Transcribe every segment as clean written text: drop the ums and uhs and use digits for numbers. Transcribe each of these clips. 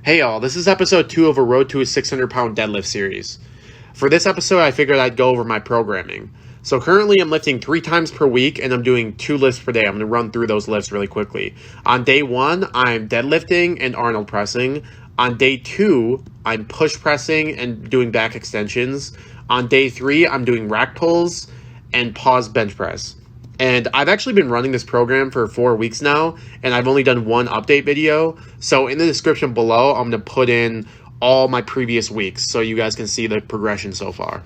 Hey y'all, this is episode 2 of a Road to a 600-pound deadlift series. For this episode, I figured I'd go over my programming. So currently I'm lifting 3 times per week and I'm doing 2 lifts per day. I'm going to run through those lifts really quickly. On day 1, I'm deadlifting and Arnold pressing. On day 2, I'm push pressing and doing back extensions. On day 3, I'm doing rack pulls and pause bench press. And I've actually been running this program for 4 weeks now, and I've only done 1 update video. So in the description below, I'm going to put in all my previous weeks so you guys can see the progression so far.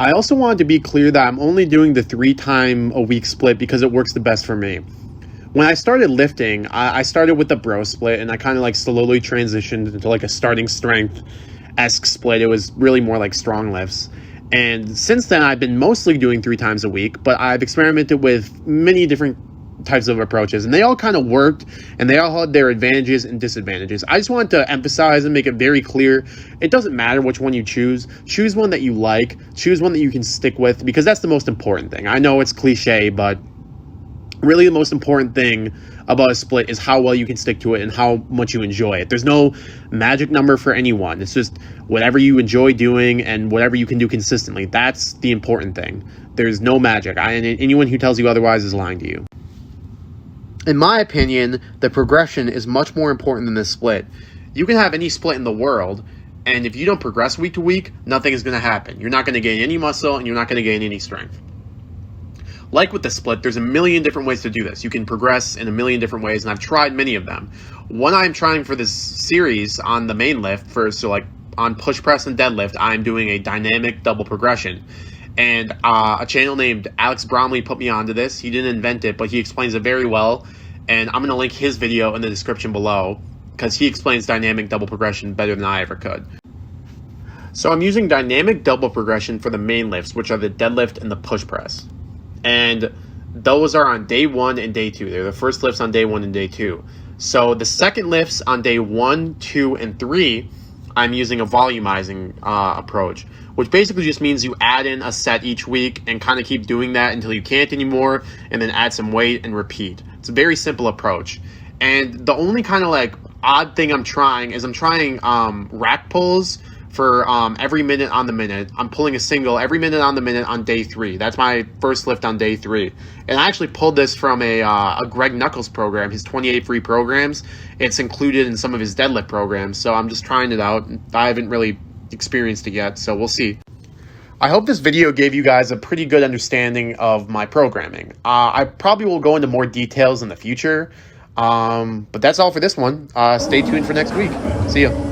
I also wanted to be clear that I'm only doing the 3-time-a-week split because it works the best for me. When I started lifting, I started with the bro split, and I kind of like slowly transitioned into like a starting strength-esque split. It was really more like strong lifts. And since then, I've been mostly doing 3 times a week, but I've experimented with many different types of approaches, and they all kind of worked, and they all had their advantages and disadvantages. I just wanted to emphasize and make it very clear, it doesn't matter which one you choose. Choose one that you like, choose one that you can stick with, because that's the most important thing. I know it's cliche, but really the most important thing about a split is how well you can stick to it and how much you enjoy it. There's no magic number for anyone. It's just whatever you enjoy doing and whatever you can do consistently. That's the important thing. There's no magic. And anyone who tells you otherwise is lying to you. In my opinion, the progression is much more important than the split. You can have any split in the world, and if you don't progress week to week, nothing is going to happen. You're not going to gain any muscle, and you're not going to gain any strength. Like with the split, there's a million different ways to do this. You can progress in a million different ways, and I've tried many of them. One I'm trying for this series on the main lift, on push press and deadlift, I'm doing a dynamic double progression. And a channel named Alex Bromley put me onto this. He didn't invent it, but he explains it very well. And I'm going to link his video in the description below because he explains dynamic double progression better than I ever could. So I'm using dynamic double progression for the main lifts, which are the deadlift and the push press. And those are on day 1 and day 2. They're the first lifts on day 1 and day 2. So the second lifts on day 1, 2, and 3, I'm using a volumizing approach, which basically just means you add in a set each week and kind of keep doing that until you can't anymore, and then add some weight and repeat. It's a very simple approach. And the only kind of like odd thing I'm trying is rack pulls for every minute on the minute. I'm pulling a single every minute on the minute on day 3. That's my first lift on day 3. And I actually pulled this from a Greg Nuckols program, his 28 free programs. It's included in some of his deadlift programs, so I'm just trying it out. I haven't really experienced it yet, so we'll see. I hope this video gave you guys a pretty good understanding of my programming. I probably will go into more details in the future, but that's all for this one. Stay tuned for next week. See ya.